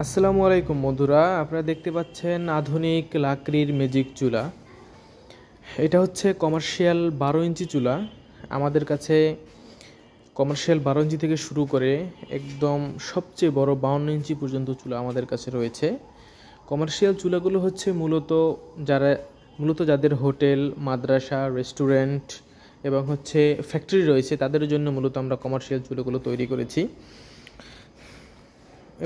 আসসালামু আলাইকুম বন্ধুরা, আপনারা দেখতে পাচ্ছেন আধুনিক লাকড়ির ম্যাজিক চুলা। এটা হচ্ছে কমার্শিয়াল 12 ইঞ্চি চুলা। আমাদের কাছে কমার্শিয়াল 12 ইঞ্চি থেকে শুরু করে একদম সবচেয়ে বড় 52 ইঞ্চি পর্যন্ত চুলা আমাদের কাছে রয়েছে। কমার্শিয়াল চুলাগুলো হচ্ছে মূলত যাদের হোটেল, মাদ্রাসা, রেস্টুরেন্ট এবং হচ্ছে ফ্যাক্টরি রয়েছে তাদের জন্য মূলত আমরা কমার্শিয়াল চুলাগুলো তৈরি করেছি।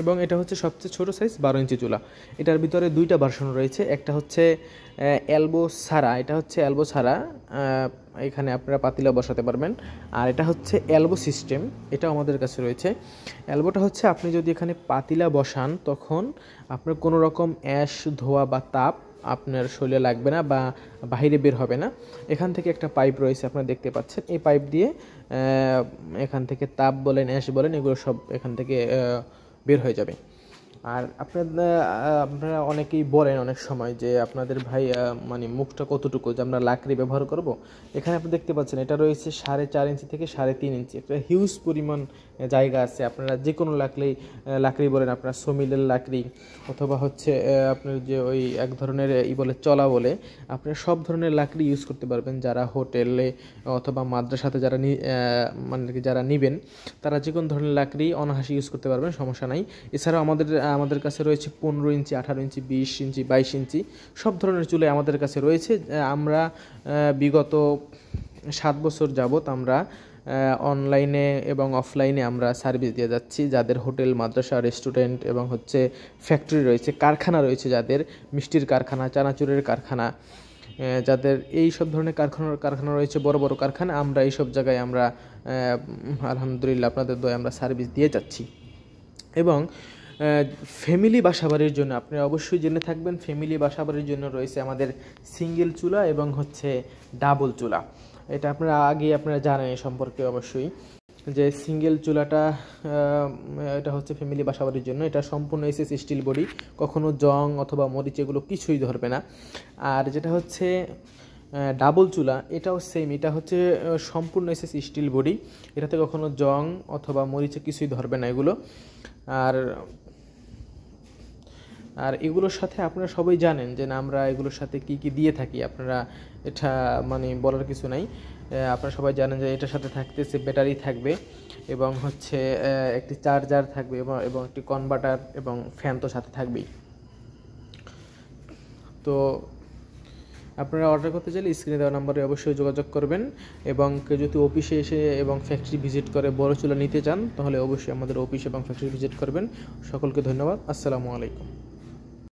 এবং এটা হচ্ছে সবচেয়ে ছোটো সাইজ 12 ইঞ্চি চুলা। এটার ভিতরে দুইটা ভার্সন রয়েছে, একটা হচ্ছে এলবো ছাড়া, এটা হচ্ছে এলবো ছাড়া, এখানে আপনারা পাতিলা বসাতে পারবেন। আর এটা হচ্ছে এলবো সিস্টেম, এটাও আমাদের কাছে রয়েছে। এলবোটা হচ্ছে আপনি যদি এখানে পাতিলা বসান তখন আপনার কোনো রকম অ্যাশ, ধোয়া বা তাপ আপনার শরীরে লাগবে না বা বাহিরে বের হবে না। এখান থেকে একটা পাইপ রয়েছে, আপনারা দেখতে পাচ্ছেন। এই পাইপ দিয়ে এখান থেকে তাপ বলেন, অ্যাশ বলেন, এগুলো সব এখান থেকে বের হয়ে যাবে। আর আপনারা অনেকেই বলেন অনেক সময় যে আপনাদের ভাই মানে মুখটা কতটুকু, যে আমরা লাকড়ি ব্যবহার করব। এখানে আপনি দেখতে পাচ্ছেন এটা রয়েছে 4.5 ইঞ্চি থেকে 3.5 ইঞ্চি, একটা হিউজ পরিমাণ জায়গা আছে। আপনারা যে কোনো লাকড়ি বলেন, আপনার সমিলের লাকড়ি অথবা হচ্ছে আপনার যে ওই এক ধরনের বলে চলা বলে, আপনারা সব ধরনের লাকড়ি ইউজ করতে পারবেন। যারা হোটেলে অথবা মাদ্রাসাতে যারা নিবেন তারা যে কোনো ধরনের লাকড়ি অনায়াসে ইউজ করতে পারবেন, সমস্যা নাই। এছাড়াও আমাদের কাছে রয়েছে 15 ইঞ্চি, 18 ইঞ্চি, 20 ইঞ্চি, 22 ইঞ্চি সব ধরনের চুলাই আমাদের কাছে রয়েছে। আমরা বিগত 7 বছর যাবত আমরা অনলাইনে এবং অফলাইনে আমরা সার্ভিস দিয়ে যাচ্ছি। যাদের হোটেল, মাদ্রাসা, রেস্টুরেন্ট এবং হচ্ছে ফ্যাক্টরি রয়েছে, কারখানা রয়েছে, যাদের মিষ্টির কারখানা, চানাচুরের কারখানা, যাদের এই সব ধরনের কারখানা রয়েছে, বড় বড় কারখানা, আমরা এই সব জায়গায় আমরা আলহামদুলিল্লাহ আপনাদের দয়ে আমরা সার্ভিস দিয়ে যাচ্ছি। এবং ফ্যামিলি বাসাবাড়ির জন্য আপনারা অবশ্যই জেনে থাকবেন, ফ্যামিলি বাসাবাড়ির জন্য রয়েছে আমাদের সিঙ্গেল চুলা এবং হচ্ছে ডাবল চুলা। এটা আপনারা জানেন এই সম্পর্কে অবশ্যই, যে সিঙ্গেল চুলাটা এটা হচ্ছে ফ্যামিলি বাসাবাড়ির জন্য। এটা সম্পূর্ণ এসএস স্টিল বডি, কখনো জং অথবা মরিচ এগুলো কিছুই ধরবে না। আর যেটা হচ্ছে ডাবল চুলা, এটাও সেম, এটা হচ্ছে সম্পূর্ণ এসএস স্টিল বডি, এটাতে কখনো জং অথবা মরিচে কিছুই ধরবে না এগুলো। আর এগুলোর সাথে আপনারা সবাই জানেন যে না আমরা এগুলোর সাথে কি কি দিয়ে থাকি, আপনারা এটা মানে বলার কিছু নাই। আপনারা সবাই জানেন যে এটার সাথে থাকতেছে ব্যাটারি থাকবে এবং হচ্ছে একটি চার্জার থাকবে এবং একটি কনভার্টার এবং ফ্যান তো সাথে থাকবেই। তো আপনারা অর্ডার করতে চাইলে স্ক্রিনে দেওয়া নাম্বারে অবশ্যই যোগাযোগ করবেন। এবং কেউ যদি অফিসে এসে এবং ফ্যাক্টরি ভিজিট করে বড় চুলা নিতে চান তাহলে অবশ্যই আমাদের অফিস এবং ফ্যাক্টরি ভিজিট করবেন। সকলকে ধন্যবাদ। আসসালামু আলাইকুম।